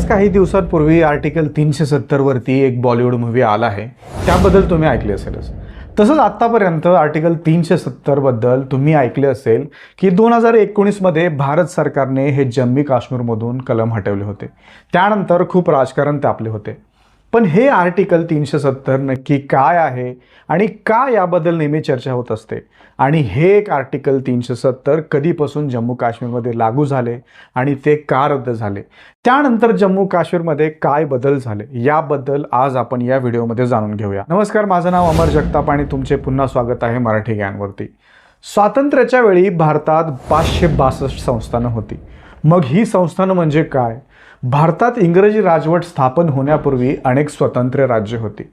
काही दिवसांपूर्वी आर्टिकल 370 वरती एक बॉलिवूड मूवी आला आहे, त्याबद्दल तुम्ही ऐकले असेलच. तसंच आत्तापर्यंत आर्टिकल 370 बद्दल तुम्ही ऐकले असेल की 2019 मध्ये भारत सरकारने हे जम्मू काश्मीरमधून कलम हटवले होते. त्यानंतर खूप राजकारण तापले होते. पण हे आर्टिकल 370 नक्की काय आहे आणि का याबद्दल नेहमी चर्चा होत असते, आणि हे एक आर्टिकल 370 कधीपासून जम्मू काश्मीरमध्ये लागू झाले आणि ते का रद्द झाले, त्यानंतर जम्मू काश्मीरमध्ये काय बदल झाले, याबद्दल आज आपण या व्हिडिओमध्ये जाणून घेऊया. नमस्कार, माझं नाव अमर जगताप आणि तुमचे पुन्हा स्वागत आहे मराठी ज्ञानवरती. स्वातंत्र्याच्या वेळी भारतात 562 संस्थानं होती. मग ही संस्थानं म्हणजे काय? भारतात इंग्रजी राजवट स्थापन होण्यापूर्वी अनेक स्वतंत्र राज्य होती.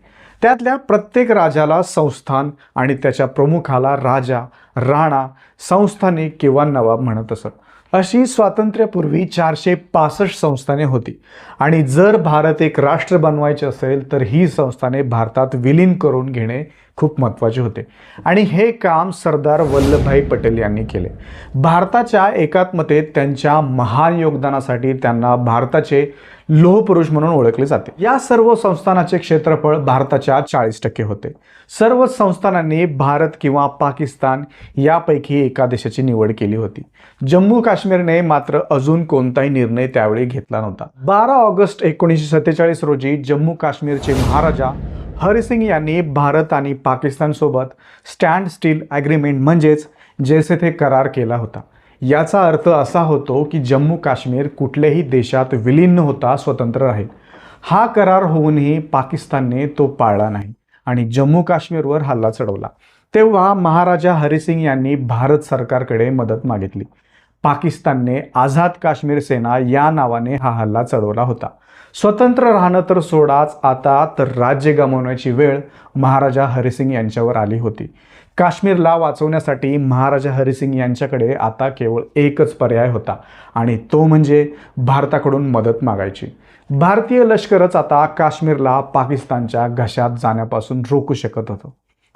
त्यातल्या प्रत्येक राजाला संस्थान आणि त्याच्या प्रमुखाला राजा, राणा, संस्थानिक किंवा नवाब म्हणत असत. अशी स्वातंत्र्यापूर्वी 465 संस्थाने होती. आणि जर भारत एक राष्ट्र बनवायचे असेल तर ही संस्थाने भारतात विलीन करून घेणे खूप महत्त्वाचे होते. आणि हे काम सरदार वल्लभभाई पटेल यांनी केले. भारताच्या एकात्मतेत त्यांच्या महान योगदानासाठी त्यांना भारताचे लोहपुरुष म्हणून ओळखले जाते. या सर्व संस्थानाचे क्षेत्रफळ भारताच्या 40% होते. सर्व संस्थानांनी भारत किंवा पाकिस्तान यापैकी एका देशाची निवड केली होती. जम्मू काश्मीरने मात्र अजून कोणताही निर्णय त्यावेळी घेतला नव्हता. 12 ऑगस्ट 1947 रोजी जम्मू काश्मीरचे महाराजा हरिसिंग यांनी भारत आणि पाकिस्तान सोबत स्टँड स्टील ॲग्रीमेंट म्हणजेच जैसे थे करार केला होता. याचा अर्थ असा होतो की जम्मू काश्मीर कुठल्याही देशात विलीन न होता स्वतंत्र राहील. हा करार होऊनही पाकिस्तानने तो पाळला नाही आणि जम्मू काश्मीरवर हल्ला चढवला. तेव्हा महाराजा हरिसिंग यांनी भारत सरकारकडे मदत मागितली. पाकिस्तानने आझाद काश्मीर सेना या नावाने हा हल्ला चढवला होता. स्वतंत्र राहणं तर सोडाच, आता तर राज्य गमावण्याची वेळ महाराजा हरिसिंग यांच्यावर आली होती. काश्मीरला वाचवण्यासाठी महाराजा हरिसिंग यांच्याकडे आता केवळ एकच पर्याय होता आणि तो म्हणजे भारताकडून मदत मागायची. भारतीय लष्करच आता काश्मीरला पाकिस्तानच्या घशात जाण्यापासून रोखू शकत होतं.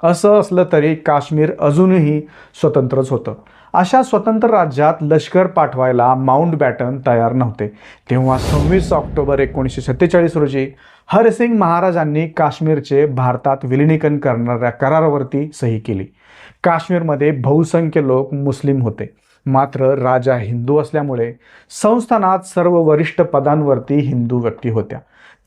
असं असलं तरी काश्मीर अजूनही स्वतंत्रच होतं. अशा स्वतंत्र राज्यात लष्कर पाठवायला माउंटबॅटन तयार नव्हते. तेव्हा 26 ऑक्टोबर 1947 रोजी हरिसिंग महाराजांनी काश्मीरचे भारतात विलिनीकरण करणाऱ्या करारावरती सही केली. काश्मीरमध्ये बहुसंख्य लोक मुस्लिम होते, मात्र राजा हिंदू असल्यामुळे संस्थानात सर्व वरिष्ठ पदांवरती हिंदू व्यक्ती होत्या.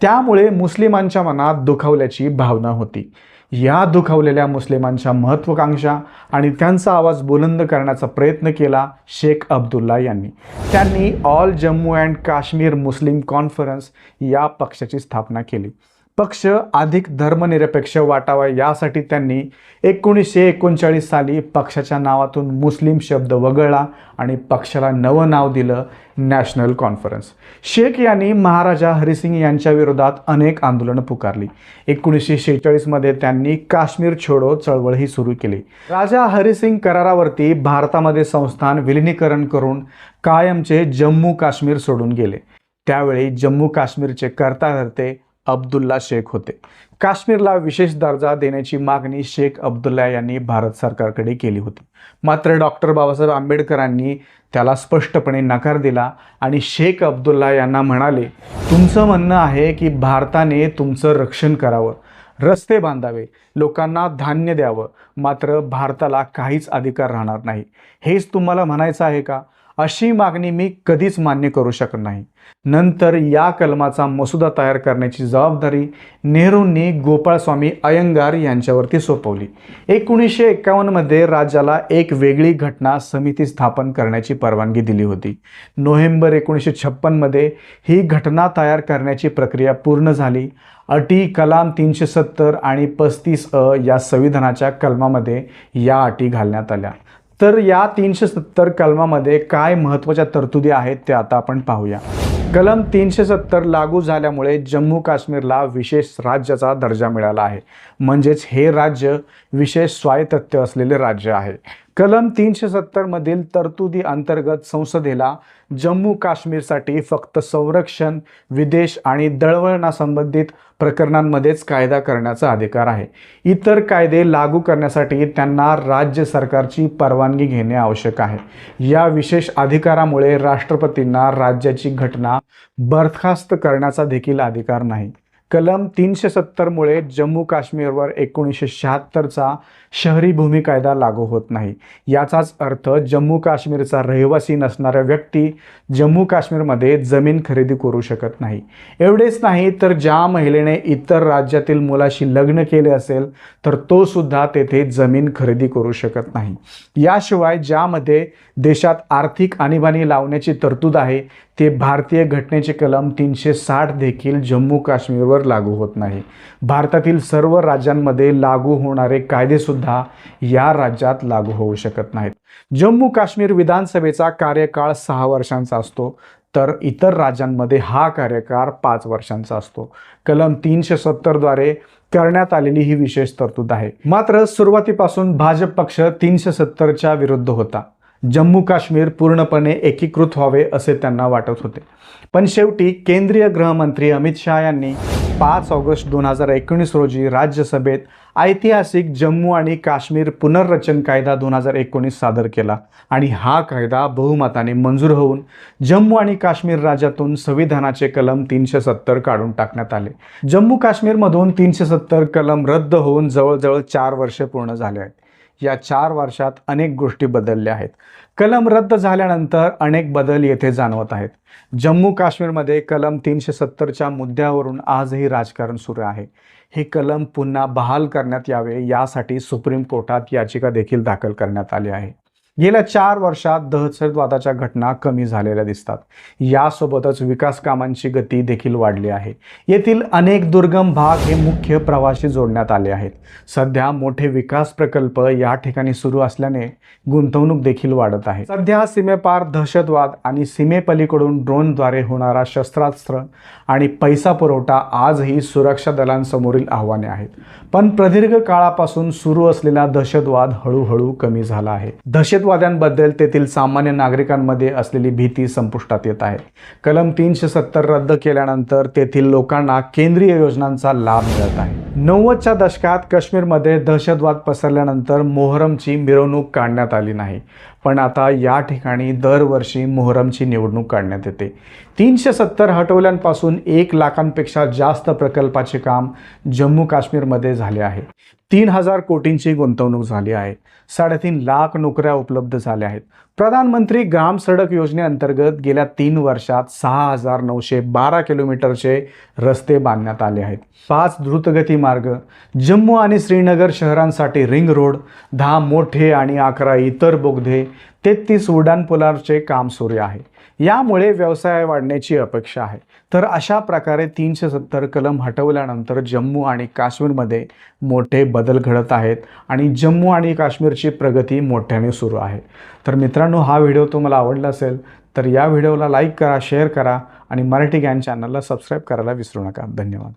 त्यामुळे मुस्लिमांच्या मनात दुखावल्याची भावना होती. या दुखावलेल्या मुस्लिमांच्या महत्त्वाकांक्षा आणि त्यांचा आवाज बुलंद करण्याचा प्रयत्न केला शेख अब्दुल्ला यांनी. त्यांनी all Jammu and Kashmir Muslim conference या पक्षाची स्थापना केली. पक्ष अधिक धर्मनिरपेक्ष वाटावा यासाठी त्यांनी 1939 साली पक्षाच्या नावातून मुस्लिम शब्द वगळला आणि पक्षाला नवं नाव दिलं नॅशनल कॉन्फरन्स. शेख यांनी महाराजा हरिसिंग यांच्या विरोधात अनेक आंदोलनं पुकारली. 1946 मध्ये त्यांनी काश्मीर छोडो चळवळही सुरू केली. राजा हरिसिंग करारावरती भारतामध्ये संस्थान विलिनीकरण करून कायमचे जम्मू काश्मीर सोडून गेले. त्यावेळी जम्मू काश्मीरचे कर्ताधर्ते अब्दुल्ला शेख होते. काश्मीरला विशेष दर्जा देण्याची मागणी शेख अब्दुल्ला यांनी भारत सरकारकडे केली होती. मात्र डॉक्टर बाबासाहेब आंबेडकरांनी त्याला स्पष्टपणे नकार दिला आणि शेख अब्दुल्ला यांना म्हणाले, तुमचं म्हणणं आहे की भारताने तुमचं रक्षण करावं, रस्ते बांधावे, लोकांना धान्य द्यावं, मात्र भारताला काहीच अधिकार राहणार नाही, हेच तुम्हाला म्हणायचं आहे का? अशी मागणी मी कधीच मान्य करू शकत नाही. नंतर या कलमाचा मसुदा तयार करण्याची जबाबदारी नेहरूंनी गोपाळस्वामी अय्यंगार यांच्यावरती सोपवली. 1951 मध्ये राज्याला एक वेगळी घटना समिती स्थापन करण्याची परवानगी दिली होती. नोव्हेंबर 1956 मध्ये ही घटना तयार करण्याची प्रक्रिया पूर्ण झाली. अटी कलम 370 आणि 35A या संविधानाच्या कलमामध्ये या अटी घालण्यात आल्या. तर या 370 कलमामध्ये काय महत्त्वाच्या तरतुदी आहेत ते आता आपण पाहूया. कलम 370 लागू झाल्यामुळे जम्मू काश्मीरला विशेष राज्याचा दर्जा मिळाला आहे. म्हणजेच हे राज्य विशेष स्वायत्तत्व असलेले राज्य आहे. कलम 370 मधील तरतुदी अंतर्गत संसदेला जम्मू काश्मीरसाठी फक्त संरक्षण, विदेश आणि दळणवळणासंबंधित प्रकरणांमध्येच कायदा करण्याचा अधिकार आहे. इतर कायदे लागू करण्यासाठी त्यांना राज्य सरकारची परवानगी घेणे आवश्यक आहे. या विशेष अधिकारामुळे राष्ट्रपतींना राज्याची घटना बरखास्त करण्याचा देखील अधिकार नाही. कलम 370 मुळे जम्मू काश्मीरवर 1976चा शहरी भूमी कायदा लागू होत नाही. याचाच अर्थ जम्मू काश्मीरचा रहिवासी नसणाऱ्या व्यक्ती जम्मू काश्मीरमध्ये जमीन खरेदी करू शकत नाही. एवढेच नाही तर ज्या महिलेने इतर राज्यातील मुलाशी लग्न केले असेल तर तो सुद्धा तेथे जमीन खरेदी करू शकत नाही. याशिवाय ज्यामध्ये देशात आर्थिक आणीबाणी लावण्याची तरतूद आहे ते भारतीय घटनेचे कलम 360 देखील जम्मू काश्मीरवर लागू होत नाही. भारतातील सर्व राज्यांमध्ये लागू होणारे कायदेसुद्धा या राज्यात लागू होऊ शकत नाहीत. जम्मू काश्मीर विधानसभेचा कार्यकाळ 6 वर्षांचा असतो, तर इतर राज्यांमध्ये हा कार्यकाळ 5 वर्षांचा असतो. कलम 370 द्वारे करण्यात आलेली ही विशेष तरतूद आहे. मात्र सुरुवातीपासून भाजप पक्ष 370च्या विरुद्ध होता. जम्मू काश्मीर पूर्णपणे एकीकृत व्हावे असे त्यांना वाटत होते. पण शेवटी केंद्रीय गृहमंत्री अमित शहा यांनी 5 ऑगस्ट 2019 रोजी राज्यसभेत ऐतिहासिक जम्मू आणि काश्मीर पुनर्रचन कायदा 2019 सादर केला आणि हा कायदा बहुमताने मंजूर होऊन जम्मू आणि काश्मीर राज्यातून संविधानाचे कलम 370 काढून टाकण्यात आले. जम्मू काश्मीरमधून 370 कलम रद्द होऊन जवळजवळ 4 वर्षे पूर्ण झाले आहेत. या 4 वर्षात अनेक गोष्टी बदलल्या आहेत. कलम रद्द झाल्यानंतर अनेक बदल येथे जाणवत आहेत. जम्मू काश्मीरमध्ये कलम 370च्या मुद्द्यावरून आजही राजकारण सुरू आहे. हे कलम पुन्हा बहाल करण्यात यावे यासाठी सुप्रीम कोर्टात याचिका देखील दाखल करण्यात आली आहे. गेल्या 4 वर्षात दहशतवादाच्या घटना कमी झालेल्या दिसतात. यासोबतच विकास कामांची गती देखील वाढली आहे. येथील अनेक दुर्गम भाग हे मुख्य प्रवाहाशी जोडण्यात आले आहेत. सध्या मोठे विकास प्रकल्प या ठिकाणी सुरू असल्याने गुंतवणूक देखील वाढत आहे. सध्या सीमेपार दहशतवाद आणि सीमेपलीकडून ड्रोनद्वारे होणारा शस्त्रास्त्र आणि पैसा पुरवठा आजही सुरक्षा दलांसमोरील आव्हाने आहेत. पण प्रदीर्घ काळापासून सुरू असलेला दहशतवाद हळूहळू कमी झाला आहे. दहशतवाद्यांबद्दल तेथील सामान्य नागरिकांमध्ये असलेली भीती संपुष्टात येत आहे. कलम 370 रद्द केल्यानंतर तेथील लोकांना केंद्रीय योजनांचा लाभ मिळत आहे. 90च्या दशकात काश्मीरमध्ये दहशतवाद पसरल्यानंतर मोहरमची मिरवणूक काढण्यात आली नाही, पण आता या ठिकाणी दरवर्षी मोहरमची निवडणूक काढण्यात येते. 370 हटवल्यापासून 1 लाखांपेक्षा जास्त प्रकल्पाचे काम जम्मू काश्मीरमध्ये झाले आहे. 3000 कोटींची गुंतवणूक झाली आहे. 3.5 लाख नोकऱ्या उपलब्ध झाल्या आहेत. प्रधानमंत्री ग्राम सडक योजनेअंतर्गत गेल्या 3 वर्षात 6912 किलोमीटरचे रस्ते बांधण्यात आले आहेत. 5 द्रुतगती मार्ग, जम्मू आणि श्रीनगर शहरांसाठी रिंग रोड, 10 मोठे आणि 11 इतर बोगदे, 33 उड्डाणपुलाचे काम सुरू आहे. यामुळे व्यवसाय वाढण्याची अपेक्षा आहे. तर अशा प्रकारे 370 कलम हटवल्यानंतर जम्मू आणि काश्मीरमध्ये मोठे बदल घडत आहेत आणि जम्मू आणि काश्मीरची प्रगती मोठ्याने सुरू आहे. तर मित्रांनो, हा व्हिडिओ तुम्हाला आवडला असेल तर या व्हिडिओला लाईक करा, शेअर करा आणि मराठी ज्ञान चॅनलला सबस्क्राईब करायला विसरू नका. धन्यवाद.